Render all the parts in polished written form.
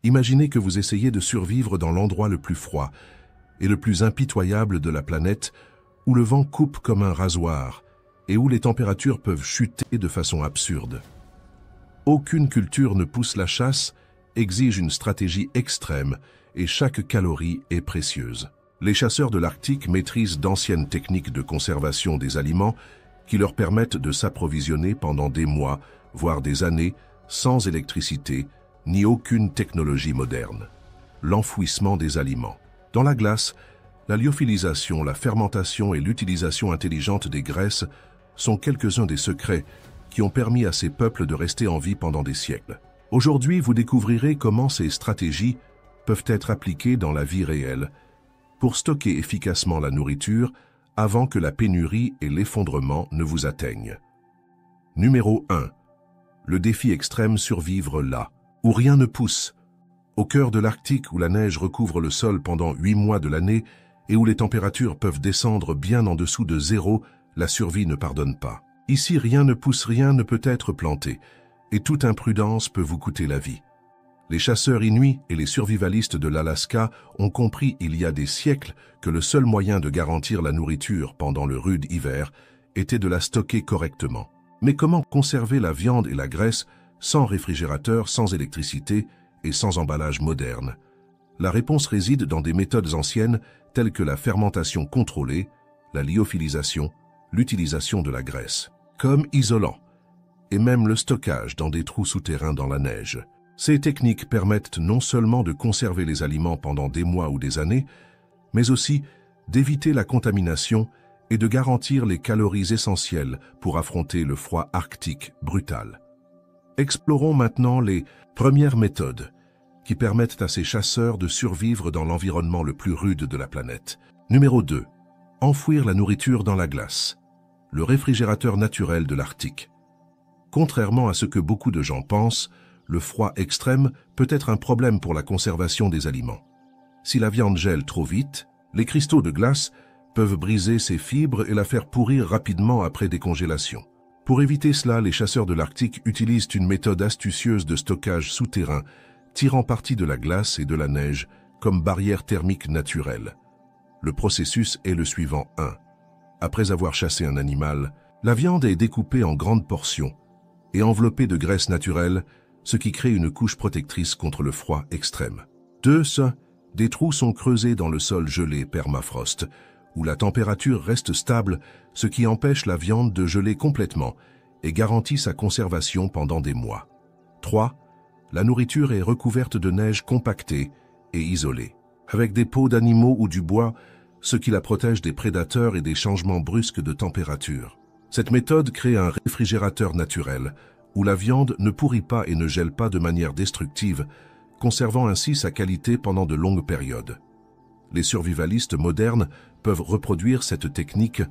Imaginez que vous essayez de survivre dans l'endroit le plus froid et le plus impitoyable de la planète, où le vent coupe comme un rasoir et où les températures peuvent chuter de façon absurde. Aucune culture ne pousse la chasse, exige une stratégie extrême et chaque calorie est précieuse. Les chasseurs de l'Arctique maîtrisent d'anciennes techniques de conservation des aliments qui leur permettent de s'approvisionner pendant des mois, voire des années, sans électricité ni aucune technologie moderne. L'enfouissement des aliments. Dans la glace, la lyophilisation, la fermentation et l'utilisation intelligente des graisses sont quelques-uns des secrets qui ont permis à ces peuples de rester en vie pendant des siècles. Aujourd'hui, vous découvrirez comment ces stratégies peuvent être appliquées dans la vie réelle pour stocker efficacement la nourriture avant que la pénurie et l'effondrement ne vous atteignent. Numéro 1. Le défi extrême: survivre là, où rien ne pousse. Au cœur de l'Arctique, où la neige recouvre le sol pendant 8 mois de l'année et où les températures peuvent descendre bien en dessous de zéro, la survie ne pardonne pas. Ici, rien ne pousse, rien ne peut être planté, et toute imprudence peut vous coûter la vie. Les chasseurs inuits et les survivalistes de l'Alaska ont compris il y a des siècles que le seul moyen de garantir la nourriture pendant le rude hiver était de la stocker correctement. Mais comment conserver la viande et la graisse sans réfrigérateur, sans électricité et sans emballage moderne? La réponse réside dans des méthodes anciennes telles que la fermentation contrôlée, la lyophilisation, l'utilisation de la graisse comme isolant, et même le stockage dans des trous souterrains dans la neige. Ces techniques permettent non seulement de conserver les aliments pendant des mois ou des années, mais aussi d'éviter la contamination et de garantir les calories essentielles pour affronter le froid arctique brutal. Explorons maintenant les premières méthodes qui permettent à ces chasseurs de survivre dans l'environnement le plus rude de la planète. Numéro 2. Enfouir la nourriture dans la glace. Le réfrigérateur naturel de l'Arctique. Contrairement à ce que beaucoup de gens pensent, le froid extrême peut être un problème pour la conservation des aliments. Si la viande gèle trop vite, les cristaux de glace peuvent briser ses fibres et la faire pourrir rapidement après décongélation. Pour éviter cela, les chasseurs de l'Arctique utilisent une méthode astucieuse de stockage souterrain, tirant parti de la glace et de la neige comme barrière thermique naturelle. Le processus est le suivant. 1. Après avoir chassé un animal, la viande est découpée en grandes portions et enveloppée de graisse naturelle, ce qui crée une couche protectrice contre le froid extrême. 2. Des trous sont creusés dans le sol gelé permafrost, où la température reste stable, ce qui empêche la viande de geler complètement et garantit sa conservation pendant des mois. 3. La nourriture est recouverte de neige compactée et isolée, avec des peaux d'animaux ou du bois, ce qui la protège des prédateurs et des changements brusques de température. Cette méthode crée un réfrigérateur naturel, où la viande ne pourrit pas et ne gèle pas de manière destructive, conservant ainsi sa qualité pendant de longues périodes. Les survivalistes modernes peuvent reproduire cette technique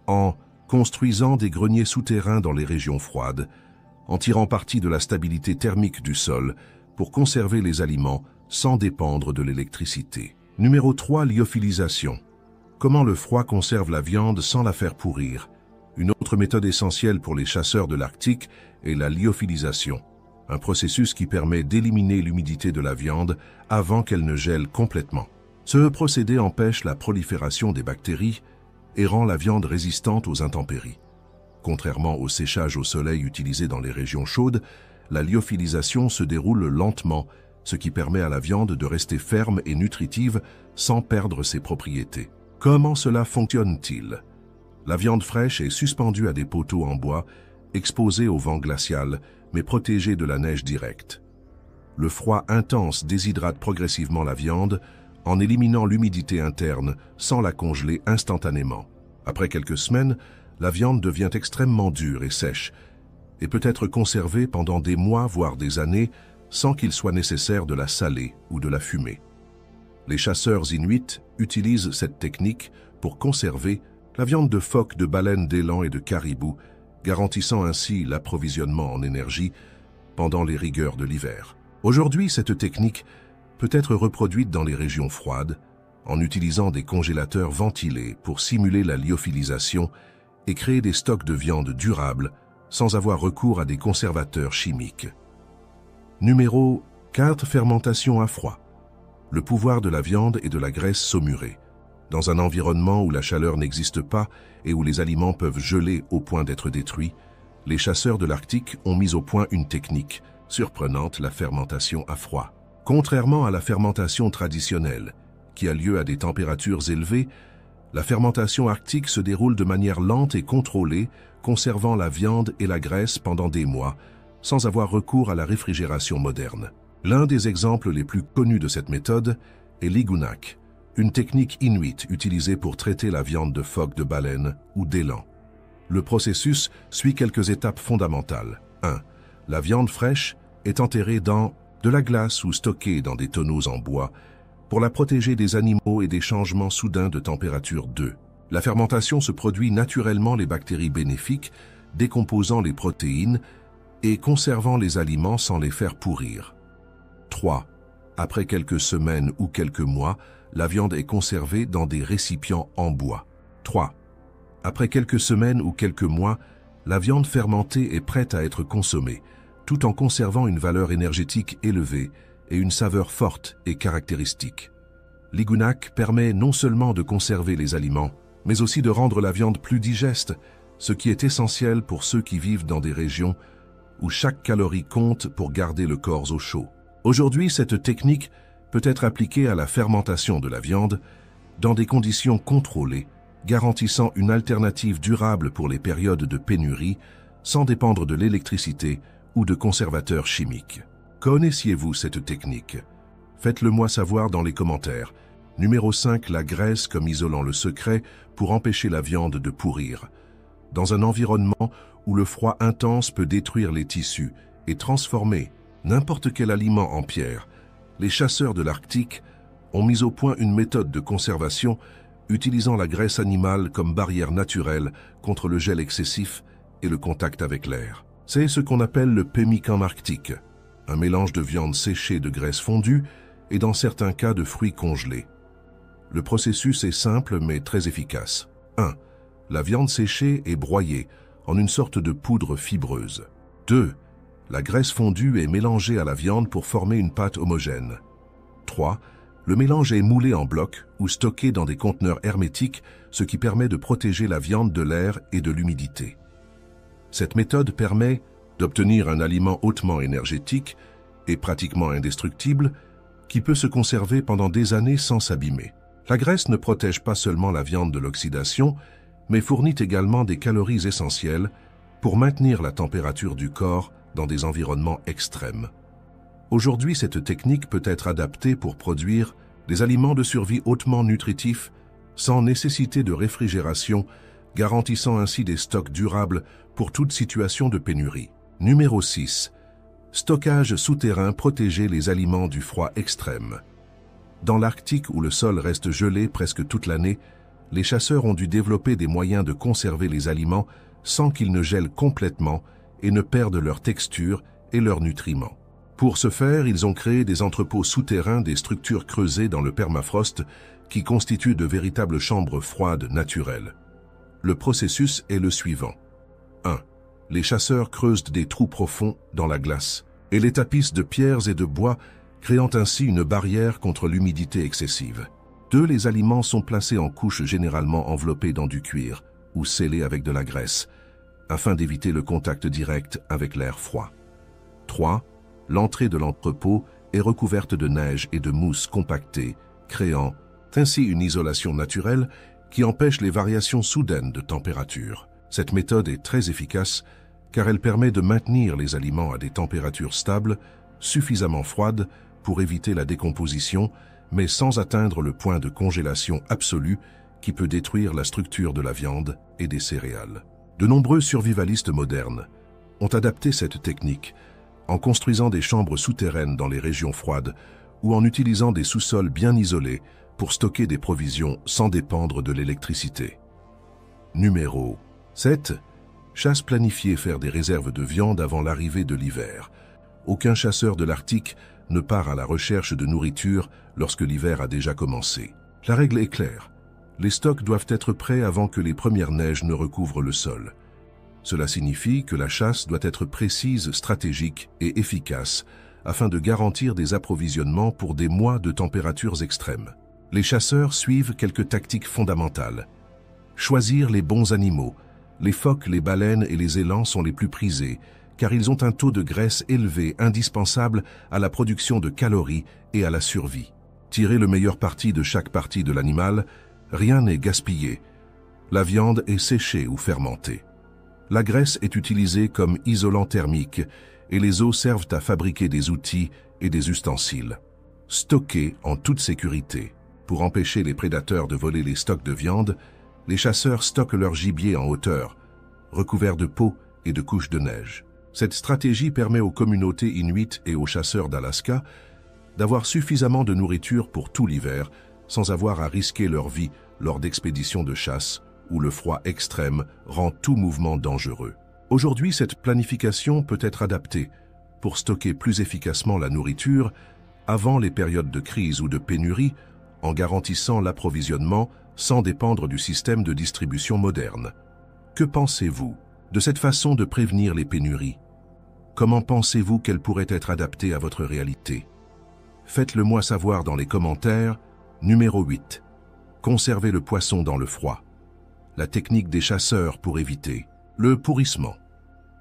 en construisant des greniers souterrains dans les régions froides, en tirant parti de la stabilité thermique du sol pour conserver les aliments sans dépendre de l'électricité. Numéro 3. Lyophilisation. Comment le froid conserve la viande sans la faire pourrir? Une autre méthode essentielle pour les chasseurs de l'Arctique est la lyophilisation, un processus qui permet d'éliminer l'humidité de la viande avant qu'elle ne gèle complètement. Ce procédé empêche la prolifération des bactéries et rend la viande résistante aux intempéries. Contrairement au séchage au soleil utilisé dans les régions chaudes, la lyophilisation se déroule lentement, ce qui permet à la viande de rester ferme et nutritive sans perdre ses propriétés. Comment cela fonctionne-t-il? La viande fraîche est suspendue à des poteaux en bois, exposés au vent glacial, mais protégée de la neige directe. Le froid intense déshydrate progressivement la viande en éliminant l'humidité interne sans la congeler instantanément. Après quelques semaines, la viande devient extrêmement dure et sèche et peut être conservée pendant des mois voire des années sans qu'il soit nécessaire de la saler ou de la fumer. Les chasseurs inuits utilisent cette technique pour conserver la viande de phoque, de baleines, d'élan et de caribou, garantissant ainsi l'approvisionnement en énergie pendant les rigueurs de l'hiver. Aujourd'hui, cette technique peut être reproduite dans les régions froides en utilisant des congélateurs ventilés pour simuler la lyophilisation et créer des stocks de viande durables sans avoir recours à des conservateurs chimiques. Numéro 4. Fermentation à froid. Le pouvoir de la viande et de la graisse saumurer. Dans un environnement où la chaleur n'existe pas et où les aliments peuvent geler au point d'être détruits, les chasseurs de l'Arctique ont mis au point une technique surprenante, la fermentation à froid. Contrairement à la fermentation traditionnelle, qui a lieu à des températures élevées, la fermentation arctique se déroule de manière lente et contrôlée, conservant la viande et la graisse pendant des mois, sans avoir recours à la réfrigération moderne. L'un des exemples les plus connus de cette méthode est l'igunak, une technique inuite utilisée pour traiter la viande de phoque de baleine ou d'élan. Le processus suit quelques étapes fondamentales. 1. La viande fraîche est enterrée dans de la glace ou stockée dans des tonneaux en bois pour la protéger des animaux et des changements soudains de température. 2. La fermentation se produit naturellement les bactéries bénéfiques, décomposant les protéines et conservant les aliments sans les faire pourrir. 3. Après quelques semaines ou quelques mois, la viande est conservée dans des récipients en bois. 3. Après quelques semaines ou quelques mois, la viande fermentée est prête à être consommée, tout en conservant une valeur énergétique élevée et une saveur forte et caractéristique. L'igunak permet non seulement de conserver les aliments, mais aussi de rendre la viande plus digeste, ce qui est essentiel pour ceux qui vivent dans des régions où chaque calorie compte pour garder le corps au chaud. Aujourd'hui, cette technique peut être appliquée à la fermentation de la viande dans des conditions contrôlées, garantissant une alternative durable pour les périodes de pénurie, sans dépendre de l'électricité ou de conservateurs chimiques. Connaissiez-vous cette technique? Faites-le moi savoir dans les commentaires. Numéro 5. La graisse comme isolant. Le secret pour empêcher la viande de pourrir. Dans un environnement où le froid intense peut détruire les tissus et transformer n'importe quel aliment en pierre, les chasseurs de l'Arctique ont mis au point une méthode de conservation utilisant la graisse animale comme barrière naturelle contre le gel excessif et le contact avec l'air. C'est ce qu'on appelle le pemmican arctique, un mélange de viande séchée de graisse fondue et dans certains cas de fruits congelés. Le processus est simple mais très efficace. 1. La viande séchée est broyée en une sorte de poudre fibreuse. 2. La graisse fondue est mélangée à la viande pour former une pâte homogène. 3. Le mélange est moulé en blocs ou stocké dans des conteneurs hermétiques, ce qui permet de protéger la viande de l'air et de l'humidité. Cette méthode permet d'obtenir un aliment hautement énergétique et pratiquement indestructible qui peut se conserver pendant des années sans s'abîmer. La graisse ne protège pas seulement la viande de l'oxydation, mais fournit également des calories essentielles pour maintenir la température du corps dans des environnements extrêmes. Aujourd'hui, cette technique peut être adaptée pour produire des aliments de survie hautement nutritifs sans nécessité de réfrigération, garantissant ainsi des stocks durables pour toute situation de pénurie. Numéro 6. Stockage souterrain. Protéger les aliments du froid extrême. Dans l'Arctique où le sol reste gelé presque toute l'année, les chasseurs ont dû développer des moyens de conserver les aliments sans qu'ils ne gèlent complètement et ne perdent leur texture et leurs nutriments. Pour ce faire, ils ont créé des entrepôts souterrains, des structures creusées dans le permafrost qui constituent de véritables chambres froides naturelles. Le processus est le suivant. 1. Les chasseurs creusent des trous profonds dans la glace et les tapissent de pierres et de bois, créant ainsi une barrière contre l'humidité excessive. 2. Les aliments sont placés en couches généralement enveloppées dans du cuir ou scellés avec de la graisse, afin d'éviter le contact direct avec l'air froid. 3. L'entrée de l'entrepôt est recouverte de neige et de mousse compactée, créant ainsi une isolation naturelle qui empêche les variations soudaines de température. Cette méthode est très efficace car elle permet de maintenir les aliments à des températures stables, suffisamment froides pour éviter la décomposition, mais sans atteindre le point de congélation absolue qui peut détruire la structure de la viande et des céréales. De nombreux survivalistes modernes ont adapté cette technique en construisant des chambres souterraines dans les régions froides ou en utilisant des sous-sols bien isolés pour stocker des provisions sans dépendre de l'électricité. Numéro 7. Chasse planifiée. Faire des réserves de viande avant l'arrivée de l'hiver. Aucun chasseur de l'Arctique ne part à la recherche de nourriture lorsque l'hiver a déjà commencé. La règle est claire. Les stocks doivent être prêts avant que les premières neiges ne recouvrent le sol. Cela signifie que la chasse doit être précise, stratégique et efficace afin de garantir des approvisionnements pour des mois de températures extrêmes. Les chasseurs suivent quelques tactiques fondamentales. Choisir les bons animaux. Les phoques, les baleines et les élans sont les plus prisés, car ils ont un taux de graisse élevé indispensable à la production de calories et à la survie. Tirer le meilleur parti de chaque partie de l'animal, rien n'est gaspillé. La viande est séchée ou fermentée. La graisse est utilisée comme isolant thermique et les os servent à fabriquer des outils et des ustensiles. Stocker en toute sécurité. Pour empêcher les prédateurs de voler les stocks de viande, les chasseurs stockent leur gibier en hauteur, recouvert de peau et de couches de neige. Cette stratégie permet aux communautés inuites et aux chasseurs d'Alaska d'avoir suffisamment de nourriture pour tout l'hiver, sans avoir à risquer leur vie lors d'expéditions de chasse où le froid extrême rend tout mouvement dangereux. Aujourd'hui, cette planification peut être adaptée pour stocker plus efficacement la nourriture avant les périodes de crise ou de pénurie, en garantissant l'approvisionnement sans dépendre du système de distribution moderne. Que pensez-vous de cette façon de prévenir les pénuries? Comment pensez-vous qu'elle pourrait être adaptée à votre réalité? Faites-le moi savoir dans les commentaires. Numéro 8. Conserver le poisson dans le froid. La technique des chasseurs pour éviter le pourrissement.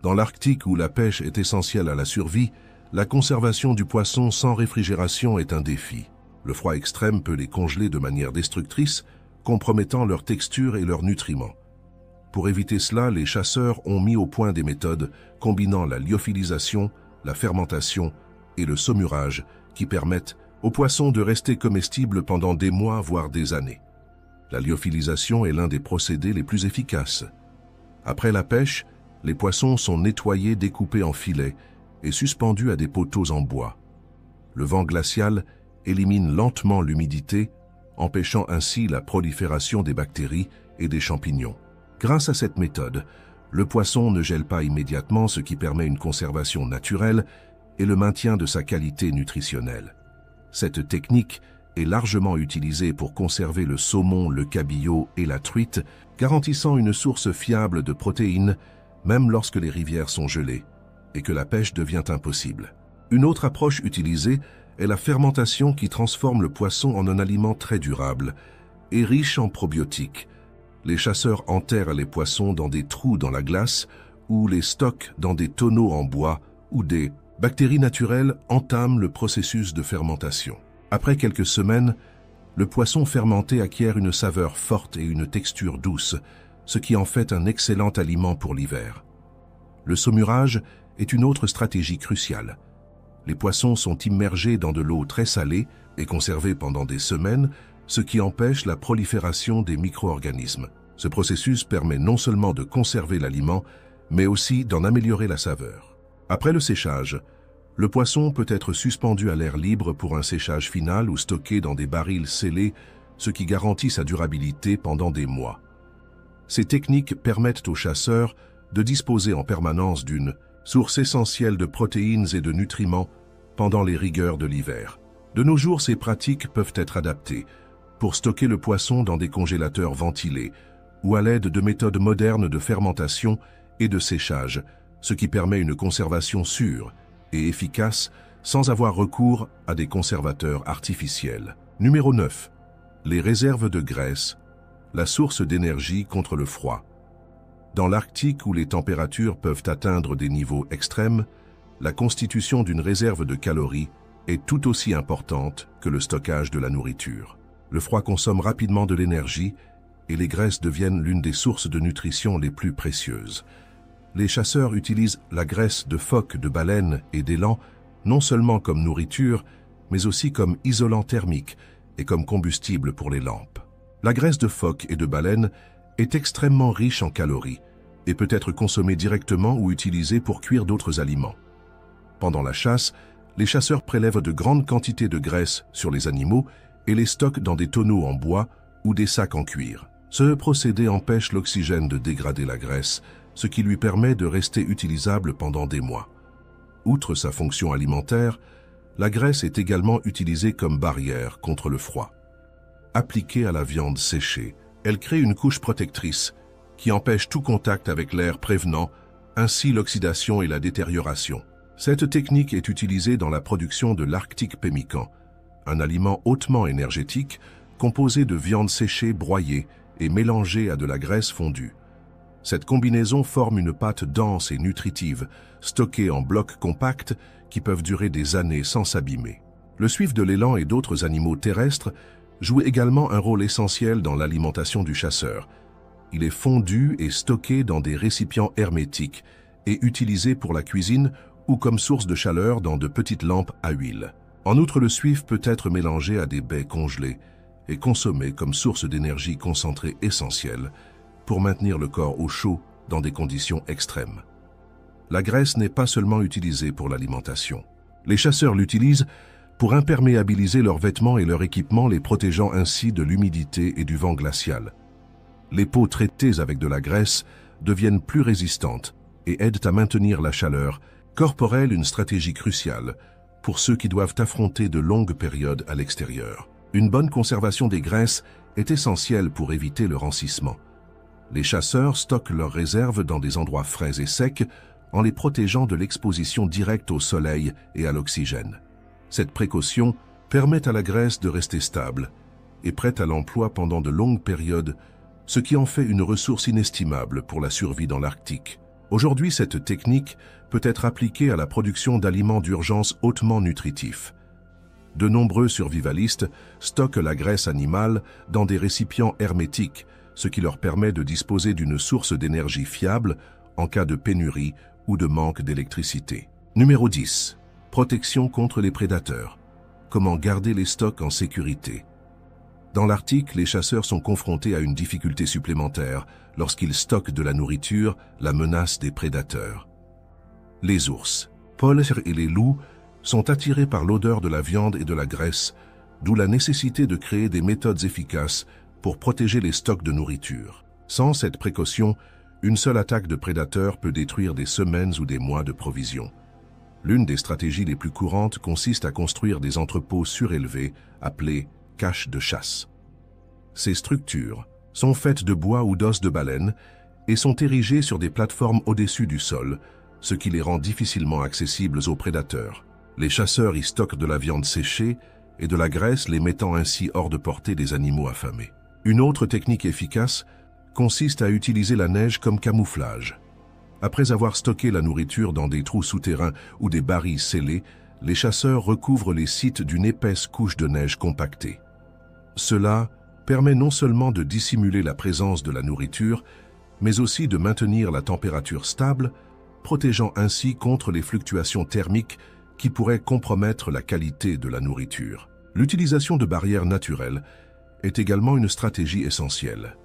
Dans l'Arctique où la pêche est essentielle à la survie, la conservation du poisson sans réfrigération est un défi. Le froid extrême peut les congeler de manière destructrice, compromettant leur texture et leurs nutriments. Pour éviter cela, les chasseurs ont mis au point des méthodes combinant la lyophilisation, la fermentation et le saumurage qui permettent aux poissons de rester comestibles pendant des mois voire des années. La lyophilisation est l'un des procédés les plus efficaces. Après la pêche, les poissons sont nettoyés, découpés en filets et suspendus à des poteaux en bois. Le vent glacial élimine lentement l'humidité, empêchant ainsi la prolifération des bactéries et des champignons. Grâce à cette méthode, le poisson ne gèle pas immédiatement, ce qui permet une conservation naturelle et le maintien de sa qualité nutritionnelle. Cette technique est largement utilisée pour conserver le saumon, le cabillaud et la truite, garantissant une source fiable de protéines, même lorsque les rivières sont gelées et que la pêche devient impossible. Une autre approche utilisée est la fermentation qui transforme le poisson en un aliment très durable et riche en probiotiques. Les chasseurs enterrent les poissons dans des trous dans la glace ou les stockent dans des tonneaux en bois où des bactéries naturelles entament le processus de fermentation. Après quelques semaines, le poisson fermenté acquiert une saveur forte et une texture douce, ce qui en fait un excellent aliment pour l'hiver. Le saumurage est une autre stratégie cruciale. Les poissons sont immergés dans de l'eau très salée et conservés pendant des semaines, ce qui empêche la prolifération des micro-organismes. Ce processus permet non seulement de conserver l'aliment, mais aussi d'en améliorer la saveur. Après le séchage, le poisson peut être suspendu à l'air libre pour un séchage final ou stocké dans des barils scellés, ce qui garantit sa durabilité pendant des mois. Ces techniques permettent aux chasseurs de disposer en permanence d'une source essentielle de protéines et de nutriments pendant les rigueurs de l'hiver. De nos jours, ces pratiques peuvent être adaptées pour stocker le poisson dans des congélateurs ventilés ou à l'aide de méthodes modernes de fermentation et de séchage, ce qui permet une conservation sûre et efficace sans avoir recours à des conservateurs artificiels. Numéro 9. Les réserves de graisse, la source d'énergie contre le froid. Dans l'Arctique où les températures peuvent atteindre des niveaux extrêmes, la constitution d'une réserve de calories est tout aussi importante que le stockage de la nourriture. Le froid consomme rapidement de l'énergie et les graisses deviennent l'une des sources de nutrition les plus précieuses. Les chasseurs utilisent la graisse de phoque, de baleine et d'élan non seulement comme nourriture, mais aussi comme isolant thermique et comme combustible pour les lampes. La graisse de phoque et de baleine est extrêmement riche en calories et peut être consommée directement ou utilisée pour cuire d'autres aliments. Pendant la chasse, les chasseurs prélèvent de grandes quantités de graisse sur les animaux et les stockent dans des tonneaux en bois ou des sacs en cuir. Ce procédé empêche l'oxygène de dégrader la graisse, ce qui lui permet de rester utilisable pendant des mois. Outre sa fonction alimentaire, la graisse est également utilisée comme barrière contre le froid. Appliquée à la viande séchée, elle crée une couche protectrice qui empêche tout contact avec l'air, prévenant ainsi l'oxydation et la détérioration. Cette technique est utilisée dans la production de l'arctique pemmican, un aliment hautement énergétique composé de viande séchée broyée et mélangée à de la graisse fondue. Cette combinaison forme une pâte dense et nutritive, stockée en blocs compacts qui peuvent durer des années sans s'abîmer. Le suif de l'élan et d'autres animaux terrestres joue également un rôle essentiel dans l'alimentation du chasseur. Il est fondu et stocké dans des récipients hermétiques et utilisé pour la cuisine ou comme source de chaleur dans de petites lampes à huile. En outre, le suif peut être mélangé à des baies congelées et consommé comme source d'énergie concentrée essentielle pour maintenir le corps au chaud dans des conditions extrêmes. La graisse n'est pas seulement utilisée pour l'alimentation. Les chasseurs l'utilisent pour imperméabiliser leurs vêtements et leur équipement, les protégeant ainsi de l'humidité et du vent glacial. Les peaux traitées avec de la graisse deviennent plus résistantes et aident à maintenir la chaleur corporelle, une stratégie cruciale pour ceux qui doivent affronter de longues périodes à l'extérieur. Une bonne conservation des graisses est essentielle pour éviter le rancissement. Les chasseurs stockent leurs réserves dans des endroits frais et secs en les protégeant de l'exposition directe au soleil et à l'oxygène. Cette précaution permet à la graisse de rester stable et prête à l'emploi pendant de longues périodes, ce qui en fait une ressource inestimable pour la survie dans l'Arctique. Aujourd'hui, cette technique peut être appliquée à la production d'aliments d'urgence hautement nutritifs. De nombreux survivalistes stockent la graisse animale dans des récipients hermétiques, ce qui leur permet de disposer d'une source d'énergie fiable en cas de pénurie ou de manque d'électricité. Numéro 10. Protection contre les prédateurs. Comment garder les stocks en sécurité? Dans l'Arctique, les chasseurs sont confrontés à une difficulté supplémentaire lorsqu'ils stockent de la nourriture, la menace des prédateurs. Les ours, polar et les loups sont attirés par l'odeur de la viande et de la graisse, d'où la nécessité de créer des méthodes efficaces pour protéger les stocks de nourriture. Sans cette précaution, une seule attaque de prédateurs peut détruire des semaines ou des mois de provisions. L'une des stratégies les plus courantes consiste à construire des entrepôts surélevés, appelés caches de chasse. Ces structures sont faites de bois ou d'os de baleine et sont érigées sur des plateformes au-dessus du sol, ce qui les rend difficilement accessibles aux prédateurs. Les chasseurs y stockent de la viande séchée et de la graisse, les mettant ainsi hors de portée des animaux affamés. Une autre technique efficace consiste à utiliser la neige comme camouflage. Après avoir stocké la nourriture dans des trous souterrains ou des barils scellés, les chasseurs recouvrent les sites d'une épaisse couche de neige compactée. Cela permet non seulement de dissimuler la présence de la nourriture, mais aussi de maintenir la température stable, protégeant ainsi contre les fluctuations thermiques qui pourraient compromettre la qualité de la nourriture. L'utilisation de barrières naturelles est également une stratégie essentielle.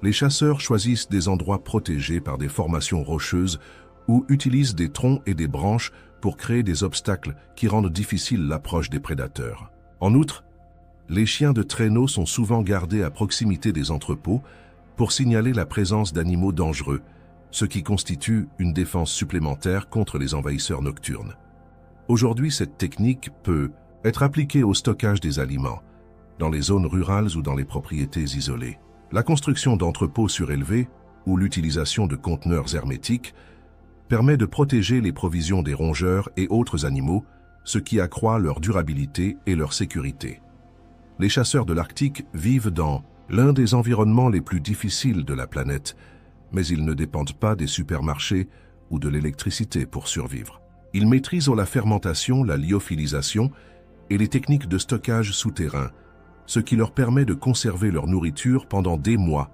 Les chasseurs choisissent des endroits protégés par des formations rocheuses ou utilisent des troncs et des branches pour créer des obstacles qui rendent difficile l'approche des prédateurs. En outre, les chiens de traîneau sont souvent gardés à proximité des entrepôts pour signaler la présence d'animaux dangereux, ce qui constitue une défense supplémentaire contre les envahisseurs nocturnes. Aujourd'hui, cette technique peut être appliquée au stockage des aliments, dans les zones rurales ou dans les propriétés isolées. La construction d'entrepôts surélevés ou l'utilisation de conteneurs hermétiques permet de protéger les provisions des rongeurs et autres animaux, ce qui accroît leur durabilité et leur sécurité. Les chasseurs de l'Arctique vivent dans l'un des environnements les plus difficiles de la planète, mais ils ne dépendent pas des supermarchés ou de l'électricité pour survivre. Ils maîtrisent la fermentation, la lyophilisation et les techniques de stockage souterrain, ce qui leur permet de conserver leur nourriture pendant des mois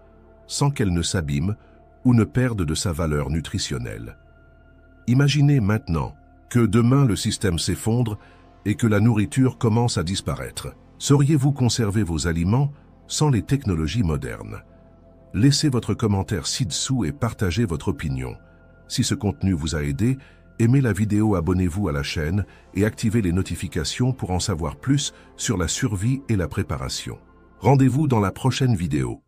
sans qu'elle ne s'abîme ou ne perde de sa valeur nutritionnelle. Imaginez maintenant que demain le système s'effondre et que la nourriture commence à disparaître. Sauriez-vous conserver vos aliments sans les technologies modernes? Laissez votre commentaire ci-dessous et partagez votre opinion. Si ce contenu vous a aidé, aimez la vidéo, abonnez-vous à la chaîne et activez les notifications pour en savoir plus sur la survie et la préparation. Rendez-vous dans la prochaine vidéo.